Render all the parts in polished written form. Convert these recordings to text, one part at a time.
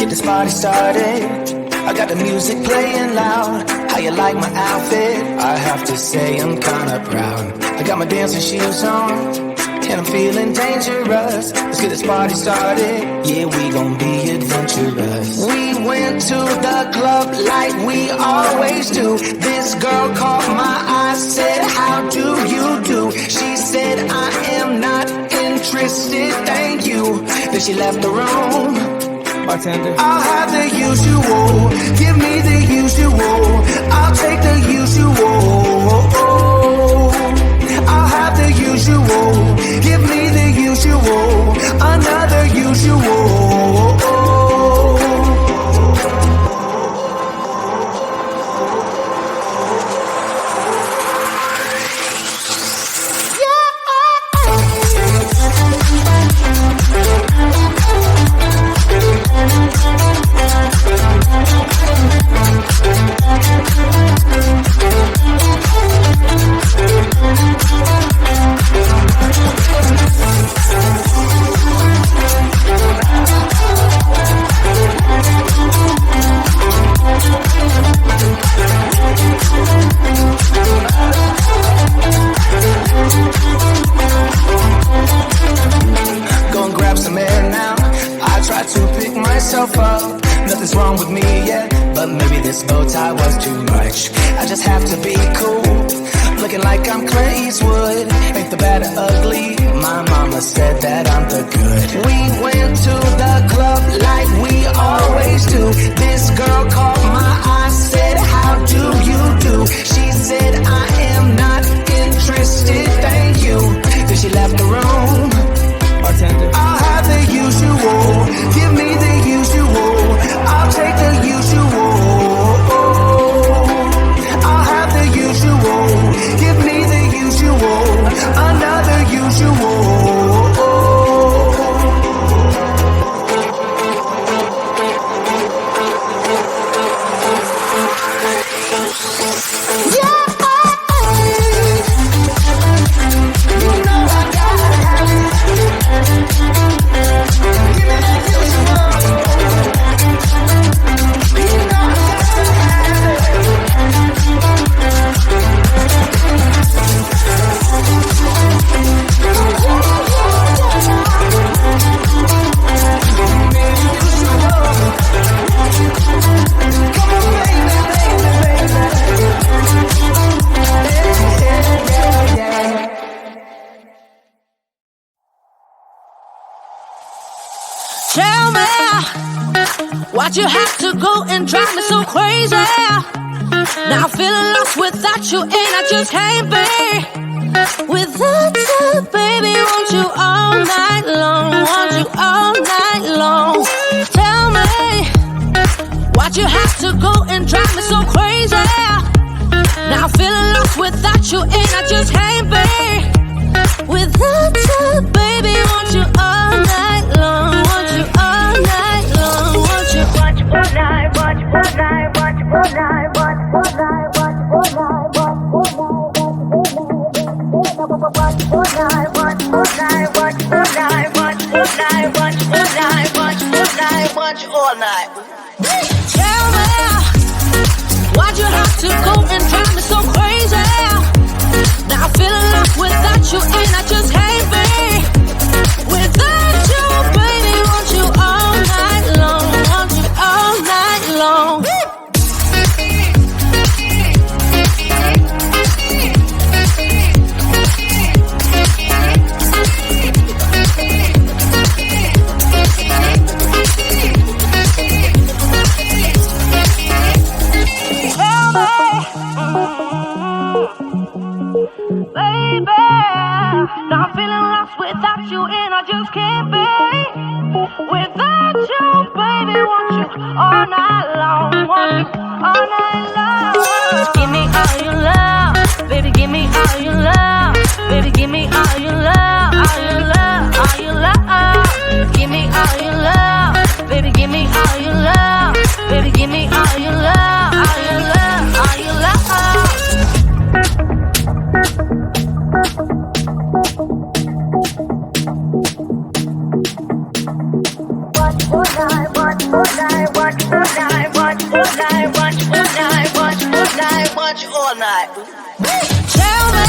get this party started. I got the music playing loud. How you like my outfit? I have to say I'm kinda proud. I got my dancing shoes on, and I'm feeling dangerous. Let's get this party started. Yeah, we gon' be adventurous. We went to the club like we always do. This girl caught my eye, said, how do you do? She said, I am not interested, thank you. Then she left the room. Bartender. I'll have the usual. Give me the usual. I'll take the usual. I'll have the usual. Give me the usual. Another usual. Up. Nothing's wrong with me yet, but maybe this bow tie was too much. I just have to be cool, looking like I'm Clint Eastwood. Ain't the bad or ugly, my mama said that I'm the good. We went to the club like we always do. This girl caught my eye, said, how do you do? She said, I am not interested, thank you. Then she left the room. Bartender. I'll have the usual. Give me the usual. I'll take the usual. I'll have the usual. Give me the usual. Another usual. Why'd you have to go and drive me so crazy? Now I'm feeling lost without you, and I just can't be without you, baby. Want you all night long, want you all night long. Tell me, why'd you have to go and drive me so crazy? Now I'm feeling lost without you, and I just can't be without you, baby. Want you all night long, want you all night long, want you. Watch all night, watch all night, watch all night, watch all night, watch all night, watch all night, watch all night, watch all night, watch all night, watch all night, watch all night, watch all night. Tell me, why'd you have to go and drive me so crazy? Now I'm feeling lost without you, and I just can't be without you, baby. Want you all night long, want you all night long. Baby, now I'm feeling lost without you, and I just can't be without you, baby. Want you all night long, want you all night long. Give me all your love, baby. Give me all your love, baby. Give me all your love, all your love, all your love. Give me all your love, baby. Give me all your love, baby. Give me all your love, all your love, all your love. Watch all night, watch all night. Tell me,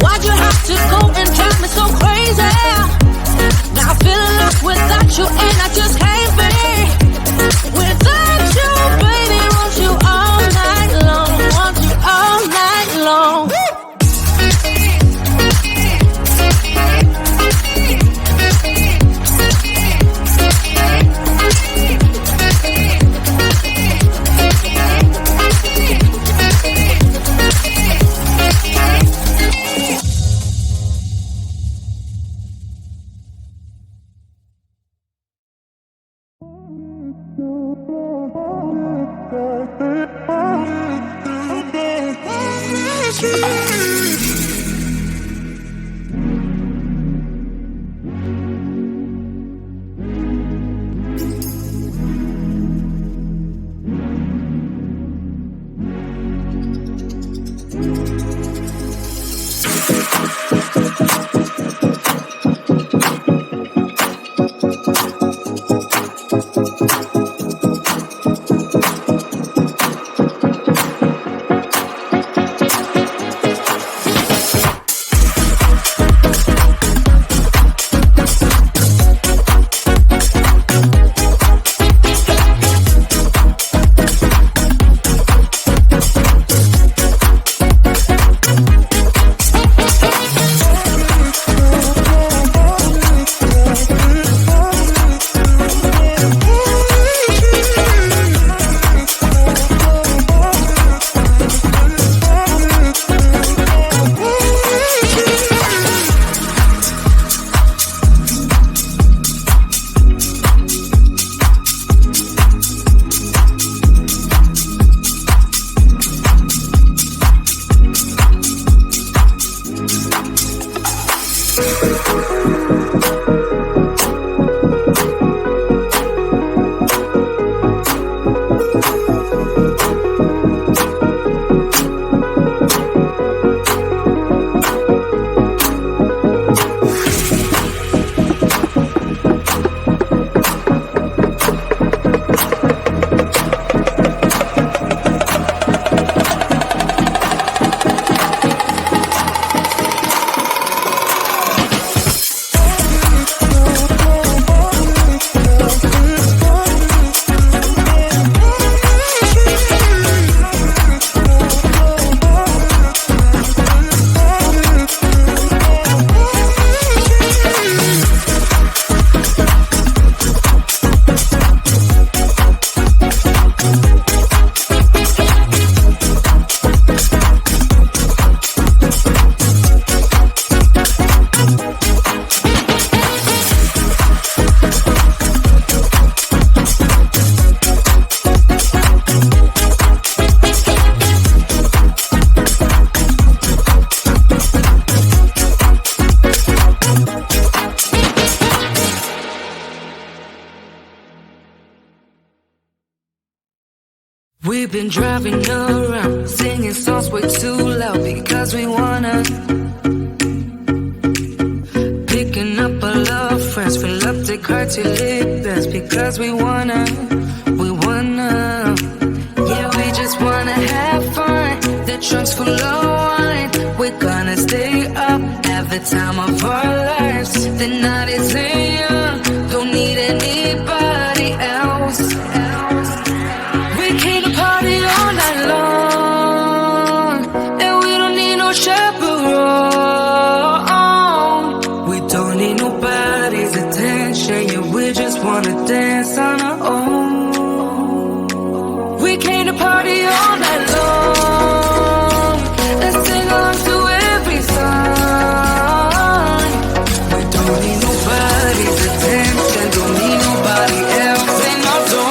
why'd you have to go and drive me so crazy? Now I feel lost without you and I just can't be without you, baby. Want you all night long, want you all night long. We've been driving around, singing songs way too loud because we wanna. Picking up all our friends, fill up the car till it bends because we wanna. Yeah, we just wanna have fun. The trunk's full of wine. We're gonna stay up, have the time of our lives. The night is young, don't need anybody else. We came to party all night long, and we don't need no chaperone. We don't need nobody's attention, yeah, we just wanna dance on our own. We came to party all night long, and sing along to every song. We don't need nobody's attention, don't need nobody else in our zone.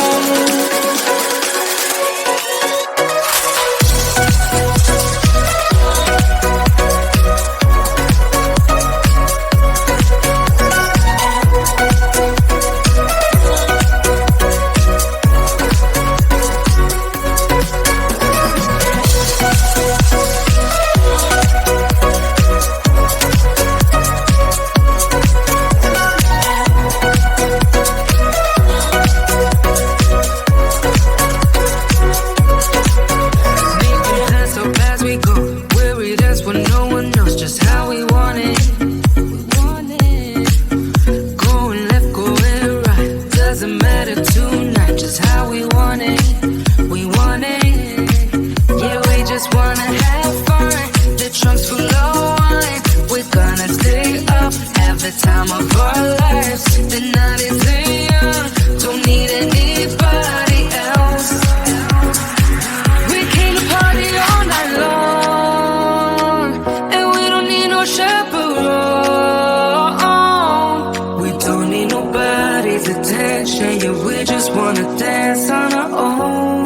nobody's attention. Yeah, we just wanna dance on our own.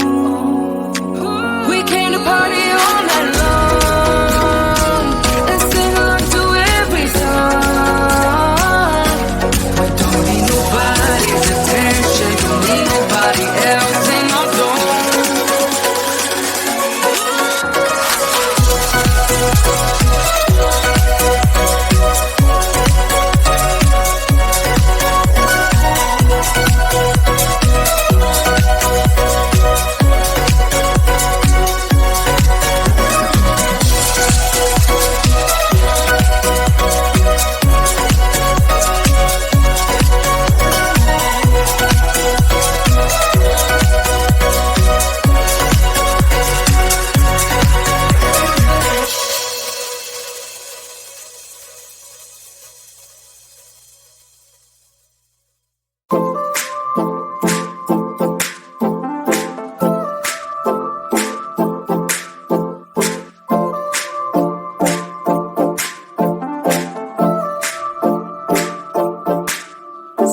We came to party all night long and sing along to every song. We don't need nobody's attention, don't need nobody else in our zone.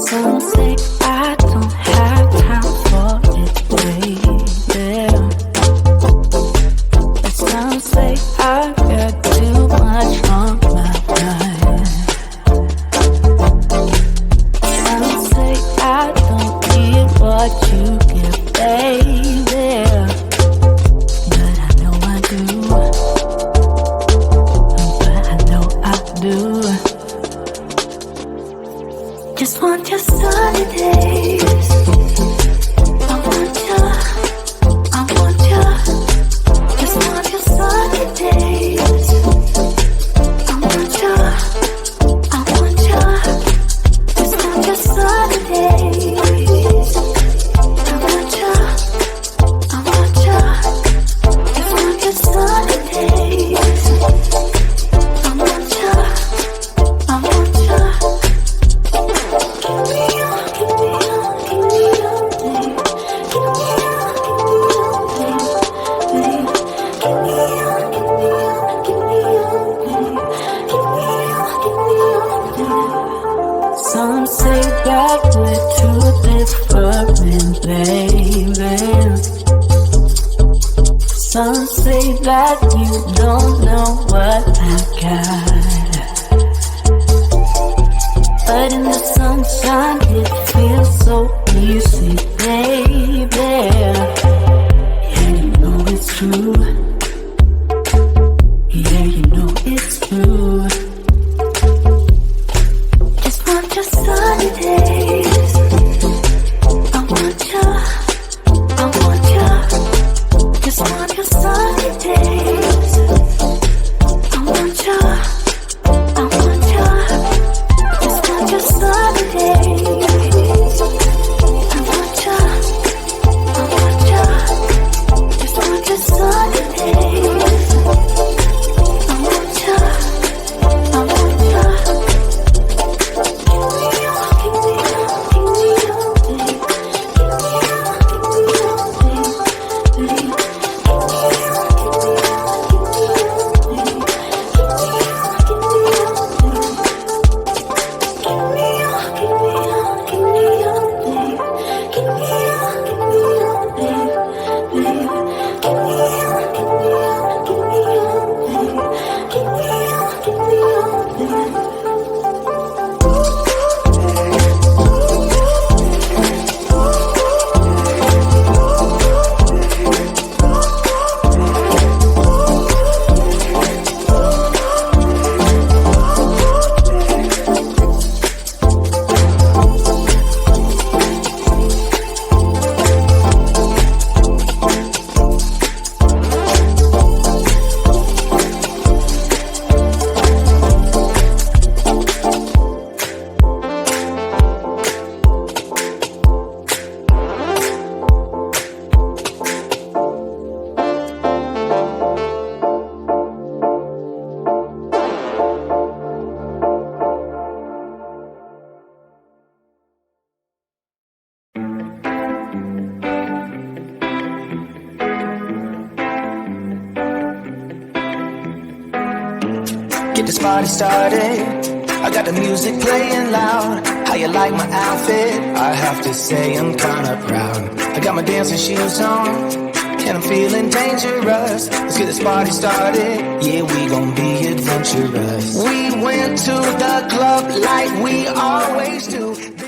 Some say I don't have time for it, baby. But some say I got too much on my mind. Some say I don't get what you give, baby. But I know I do. But I know I do. Just want your sunny days. I want ya, I want ya. Just want your sunny days. I want ya, I want ya. Just want your sunny days. I want ya, I want ya. Just want your sunny days. I want ya, I want ya. Some say that we're too different, baby. Some say that you don't know what I got. But in the sunshine it feels so easy, baby. Yeah, you know it's true. Yeah, you know it's true. Just want your sunny days. I want ya, I want ya. Just want your sunny days. I want ya, I want ya. Just want your sunny days. I want ya, I want ya. Just want your sunny days. I want ya, I want ya. Get this party started. I got the music playing loud. How you like my outfit? I have to say I'm kinda proud. I got my dancing shoes on, and I'm feeling dangerous. Let's get this party started. Yeah, we gon' be adventurous. We went to the club like we always do.